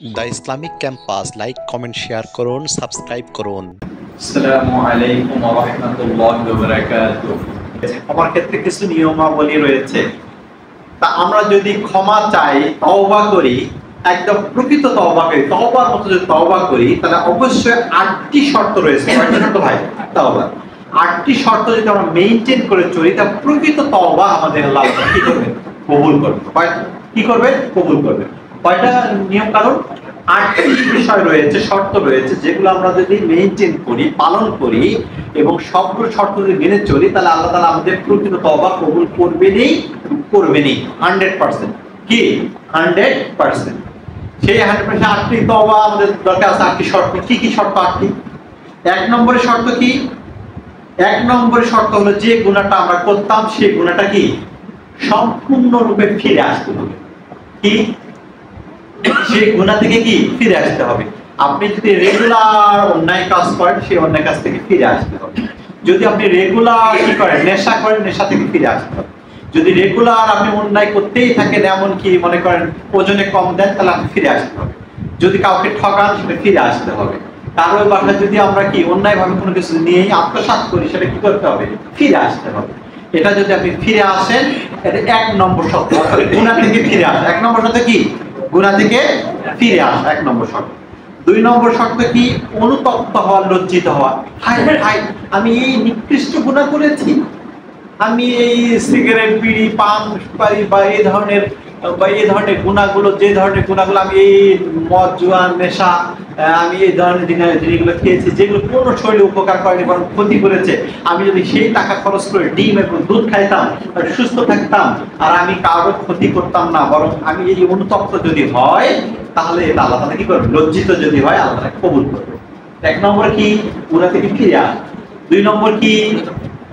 The Islamic campus like comment share করুন, subscribe করুন। আসসালামু আলাইকুম ওয়া রাহমাতুল্লাহি ওয়া বারাকাতুহু। আমার ক্ষেত্রে কিছু নিয়মাবলী রয়েছে। তা আমরা যদি ক্ষমা চাই, তওবা করি, একদম প্রকৃত তওবা করি, তওবার মতো যদি তওবা করি, তাহলে অবশ্যই 8টি শর্ত রয়েছে। কয়টি শর্ত ভাই? তওবা 8টি শর্ত যদি আমরা মেইনটেইন করে চলি, তা প্রকৃত তওবা আমাদের আল্লাহ কি করবে? কবুল করবে। কি করবে? কবুল করবে। কয়টা নিয়ম কানুন? 8টি বিষয় রয়েছে, শর্ত রয়েছে, যেগুলো আমরা যদি মেইনটেইন করি, পালন করি এবং সবগুলো শর্ত যদি মেনে চলি, তাহলে আল্লাহ তাআলা আমাদের প্রকৃত তওবা কবুল করবেনই 100%। কি 100%? সেই 100% 8টি তওবা আমাদের দরকার আছে। 8টি শর্ত কি কি? শর্ত 8টি। 1 নম্বরের শর্ত কি? 1 নম্বরের শর্ত হলো যে গুনাহটা আমরা করতাম সেই গুনাহটা কি সম্পূর্ণরূপে ফিরে আসতে হবে। কি? সেই গুনাহ থেকে কি ফিরে আসতে হবে। আপনি যদি রেগুলার অন্যায় কাজ করেন, সেই অন্যায় কাজ থেকে ফিরে আসতে হবে। যদি আপনি রেগুলার কি করেন, নেশা করেন, নেশা থেকে ফিরে আসতে হবে। যদি রেগুলার আপনি অন্যায় করতেই থাকেন, এমন কি মনে করেন ওজনে কম দেন, তাহলে আপনি ফিরে আসতে হবে। যদি কাউকে ঠকান, সেটা ফিরে আসতে হবে। কারোর বাসায় যদি আমরা কি অন্যায় ভাবে কোনো কিছু নিয়ে আত্মসাৎ করি, সেটা কি করতে হবে? ফিরে আসতে হবে। এটা যদি আপনি ফিরে আসেন, এটা 1 নম্বর শর্ত। গুনাহ থেকে ফিরে আসা 1 নম্বর শর্ত। কি? গুনাহ থেকে ফিরে আসা 1 নম্বর শর্ত। 2 নম্বর শর্ত কি? অনুতপ্ত হওয়া, লজ্জিত হওয়া। হায় হায়, আমি এই নিকৃষ্ট গুনাহ করেছি, আমি এই সিগারেট, বিড়ি, পান, সুপারি বা এই ধরনের গুনাহগুলো, যে ধরনের গুনাহগুলো, আমি এই মদ, জুয়া, নেশা, আমি এই ধরনের জিনিসগুলো খেয়েছি, যেগুলো কোনো শরীরে উপকার করেনি, বরং ক্ষতি করেছে। আমি যদি সেই টাকা খরচ করে ডিম এবং দুধ খাইতাম, সুস্থ থাকতাম, আর আমি কারো ক্ষতি করতাম না, বরং আমি এই অনুতপ্ত যদি হয়, তাহলে এটা আল্লাহ তাআলা কি করবে? লজ্জিত যদি হয়, আল্লাহ তাআলা কবুল করবে। 1 নম্বর কি? গুনাহ থেকে ফিরে আসা। 2 নম্বর কি?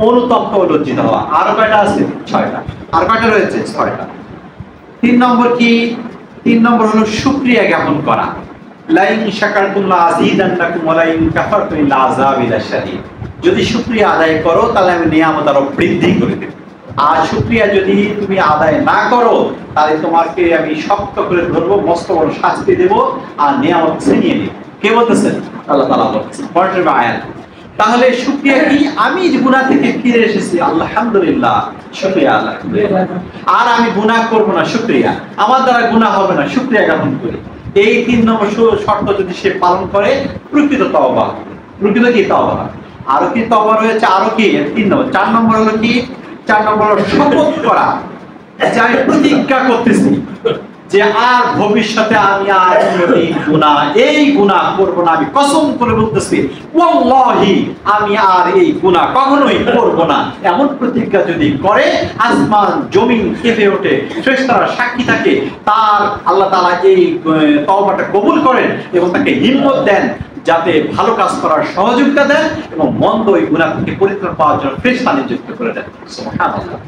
অনুতপ্ত ও লজ্জিত হওয়া। আরো কয়টা আছে? 6টা। আর কয়টা রয়েছে? 6টা। 3 নম্বর কি? 3 নম্বর হলো শুকরিয়া জ্ঞাপন করা। লাইন শাকারতুম লা আযীদান্নাকুম ওয়া লাইন কাফারতুম ইন্না আযাবি লাশাদীদ। যদি শুকরিয়া আদায় করো, তাহলে আমি নিয়ামত আরো বৃদ্ধি করে দেব। আর শুকরিয়া যদি তুমি আদায় না করো, তাহলে তোমাকে আমি শক্ত করে ধরবো, মস্ত বড় শাস্তি দেব, আর নিয়ামত ছিনিয়ে নেব। কে বলতেছেন? আল্লাহ তাআলা বলতেছেন। পরের আয়াত। তাহলে শুকরিয়া কি? আমি যে গুনাহ থেকে ফিরে এসেছি, আলহামদুলিল্লাহ, শুকরিয়া আলহামদুলিল্লাহ। আর আমি গুনাহ করব না, শুকরিয়া। আমার দ্বারা গুনাহ হবে না, শুকরিয়া জ্ঞাপন করি। এই 3 নম্বর শর্ত যদি সে পালন করে, প্রকৃত তওবা। প্রকৃত কি? তওবা। আরো কি তওবা রয়েছে? আরো কি? 3 নম্বর। 4 নম্বর হলো কি? 4 নম্বর হলো শপথ করা, যে আমি প্রতিজ্ঞা করতেছি যে আর ভবিষ্যতে আমি আর কোনোদিন এই গুনাহ করব না। আমি কসম করে বলতেছি, ওয়াল্লাহি, আমি আর এই গুনাহ কখনোই করব না। এমন প্রতিজ্ঞা যদি করে, আসমান জমিন কেঁপে ওঠে, ফেরেশতারা সাক্ষী থাকে, তার আল্লাহ তাআলা এই তওবাটা কবুল করেন এবং তাকে হিম্মত দেন, যাতে ভালো কাজ করার সহযোগিতা দেন এবং মন্দ এই গুনাহ থেকে পরিত্রাণ পাওয়ার জন্য ফেরেশতা নিযুক্ত করে দেন। সুবহানাল্লাহ।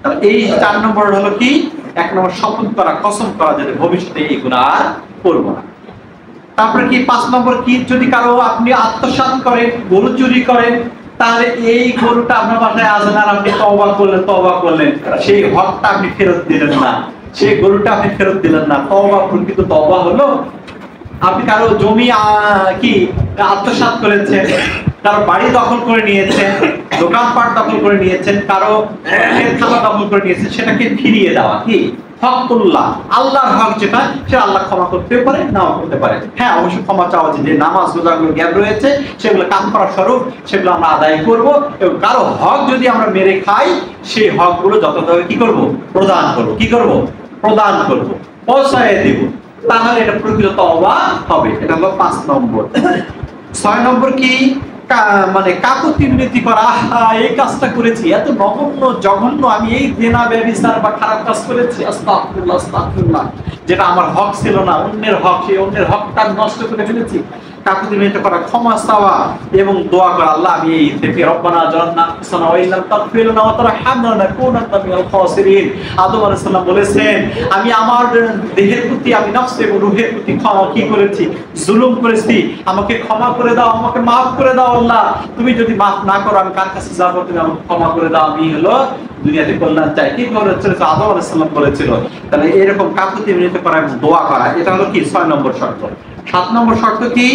তাহলে এই 4 নম্বর হলো কি? 1 নম্বর শপথ করা, কসম করা, যে ভবিষ্যতে এই গুনাহ আর করব না। তারপরে কি? 5 নম্বর কি? যদি কারো আপনি আত্মসাৎ করেন, গরু চুরি করেন, তাহলে এই গরুটা আপনার বাসায় আসেন, আর আপনি তওবা করলেন, সেই হকটা আপনি ফেরত দিলেন না, সেই গরুটা আপনি ফেরত দিলেন না। তওবা, প্রকৃত তওবা হলো আপনি কারো জমি কি আত্মসাৎ করেছেন, কারো বাড়ি দখল করে নিয়েছেন, দোকানপাট দখল করে নিয়েছেন, কারো খাতা দখল করে নিয়েছেন, সেটাকে ফিরিয়ে দেওয়া। কি? হকুল্লাহ, আল্লাহর হক যেটা, সে আল্লাহ ক্ষমা করতে পারে, নাও করতে পারে। হ্যাঁ, অবশ্যই ক্ষমা চাওয়া যে নামাজ রোজাগুলো গ্যাপ রয়েছে, সেগুলো কাফারা স্বরূপ, সেগুলো আমরা আদায় করব। এবং কারো হক যদি আমরা মেরে খাই, সেই হকগুলো যথাযথভাবে কি করব? প্রদান করব। কি করব? প্রদান করব, পৌঁছায় দেব। তাহলে এটা প্রকৃত তওবা হবে। এটা হলো 5 নম্বর। 6 নম্বর কি? মানে কাকুতি মিনতি করা। এই কাজটা করেছি, এত নগণ্য জঘন্য, আমি এই জেনা, ব্যভিচার বা খারাপ কাজ করেছি, আস্তাগফিরুল্লাহ, আস্তাগফিরুল্লাহ, যেটা আমার হক ছিল না, অন্যের হক, সেই অন্যের হকটা নষ্ট করে ফেলেছি। কাকুতি মিনতি করা, ক্ষমা চাওয়া এবং দোয়া করা, আল্লাহ আমি এই থেকে রব্বানা জালামনা আনফুসানা ওয়া ইল্লাম তাগফির লানা ওয়া তারহামনা লানাকুনান্না মিনাল খাসিরিন। আদম আলাইহিস সালাম বলেছেন আমি আমার দেহের প্রতি, আমি নফস এবং রূহের প্রতি কি করেছি, জুলুম করেছি, আমাকে ক্ষমা করে দাও, আমাকে মাফ করে দাও আল্লাহ, তুমি যদি মাফ না করো আমি কার কাছে যাবো, তুমি আমাকে ক্ষমা করে দাও, আমি হলো দুনিয়াতে কল্যাণ চাই। কি বলেছিল আদম আলাইহিস সালাম বলেছিল। তাহলে এরকম কাকুতি মিনতি করা এবং দোয়া করা, এটা হলো কি 6 নম্বর শর্ত। 7 নম্বর শর্ত কি,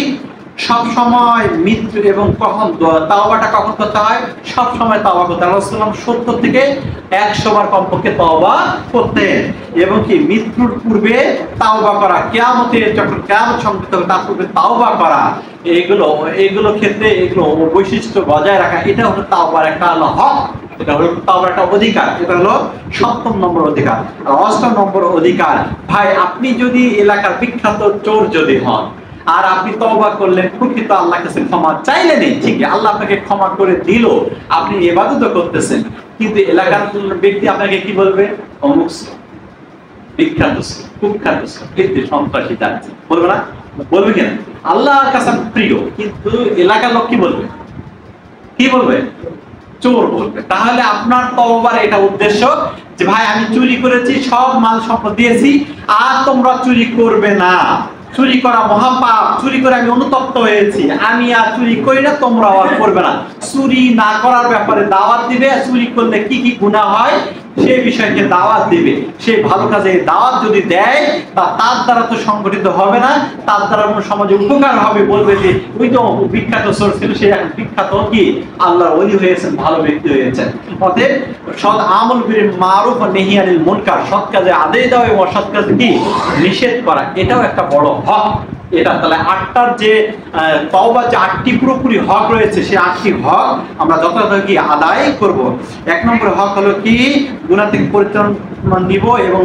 সব সময় মৃত্যু এবং কখন তাওবাটা কখন করতে হয়, সব সময় তাওবা করতে হয়। রাসূলুল্লাহ 70 থেকে 100 বার কমপক্ষে তাওবা করতেন এবং কি মৃত্যুর পূর্বে তাওবা করা, কিয়ামতে যখন কিয়ামত সংগঠিত হবে তার পূর্বে তাওবা করা, এগুলো ক্ষেত্রে এগুলো বৈশিষ্ট্য বজায় রাখা, এটা হলো তাওবার একটা হক, এটা হলো তাওবার একটা অধিকার। এটা হলো 7 নম্বর অধিকার। আর 8 নম্বর অধিকার, ভাই আপনি যদি এলাকার বিখ্যাত চোর যদি হন আর আপনি তওবা করলেন, প্রকৃত আল্লাহর কাছে ক্ষমা চাইলেনই, ঠিক আল্লাহ আপনাকে ক্ষমা করে দিল, আপনি ইবাদত করতেছেন, কিন্তু এলাকার ব্যক্তি আপনাকে কি বলবে, অমুক বিখ্যাত কুখ্যাত কীর্তি সন্ত্রাসী যাচ্ছে, বলবে না? বলবে কেন? আল্লাহর কাছে প্রিয়, কিন্তু এলাকার লোক কি বলবে? কি বলবে? চোর বলবে। তাহলে আপনার তওবার এটা উদ্দেশ্য যে ভাই আমি চুরি করেছি, সব মাল সম্পদ দিয়েছি, আর তোমরা চুরি করবে না, চুরি করা মহাপাপ, চুরি করে আমি অনুতপ্ত হয়েছি, আমি আর চুরি করি না, তোমরা আর করবে না। চুরি না করার ব্যাপারে দাওয়াত দিবে, চুরি করলে কি কি গুনাহ হয় সেই বিষয়কে দাওয়াত দিবে। সেই ভালো কাজে দাওয়াত যদি দেয় তার দ্বারা তো সংগঠিত হবে না, তার দ্বারা কোনো সমাজে উপকার হবে, বলবে যে ওই তো বিখ্যাত চোর ছিল, সে এখন বিখ্যাত কি আল্লাহর ওলি হয়েছেন, ভালো ব্যক্তি হয়েছেন। অতএব সৎ আমল বিল মারুফ ওয়া নাহি আনিল মুনকার, সৎ কাজে আদেশ দেওয়া এবং অসৎ কাজে কি নিষেধ করা, এটাও একটা বড় হক। এটা তাহলে 8টার যে তওবা, যে 8টি পুরোপুরি হক রয়েছে, সেই 8টি হক আমরা যথাযথ কি আদায় করব। 1 নম্বর হক হলো কি গুনাহ থেকে পরিত্রাণ নিব এবং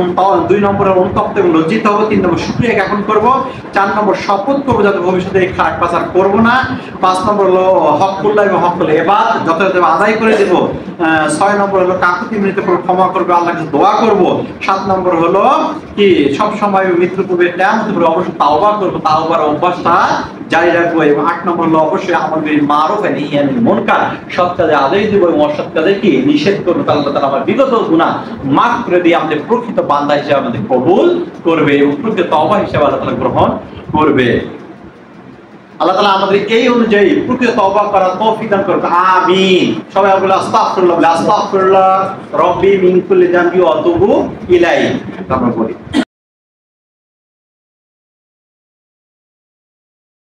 2 নম্বরে অনুতপ্ত এবং লজ্জিত হব, 3 নম্বর শুকরিয়া জ্ঞাপন করব, 4 নম্বর শপথ করব যাতে ভবিষ্যতে এই খারাপ কাজ আর করব না, 5 নম্বর হলো হকুল্লাহ এবং হকুল ইবাদ যথাযথভাবে আদায় করে দেব, 6 নম্বর হলো কাকুতি মিনতি করে ক্ষমা করবে, আল্লাহর কাছে দোয়া করব, 7 নম্বর হলো কি সব সময় মৃত্যুর পূর্বে কিয়ামতের পরে অবশ্যই তাওবা করব, তাওবার অভ্যাসটা জারি রাখবো, এবং 8 নম্বর হলো অবশ্যই আমল বিল মারুফ ওয়া নাহি আনিল মুনকার, সৎ কাজে আদেশ দেব এবং অসৎ কাজে কি নিষেধ করব। আল্লাহ তাআলা আমার বিগত গুনাহ মাফ করে দিয়ে আমাদের প্রকৃত বান্দা হিসেবে আমাদের কবুল করবে এবং প্রকৃত তওবা হিসেবে আল্লাহ তাআলা গ্রহণ করবে। আল্লাহ তাআলা আমাদের এই অনুযায়ী প্রকৃত তওবা করার তৌফিক দান করুন, আমিন। সবাই বলে আস্তাগফিরুল্লাহ, আস্তাগফিরুল্লাহ রব্বি মিন কুল্লি যানবি ওয়া আতুবু ইলাইহি। আমরা বলি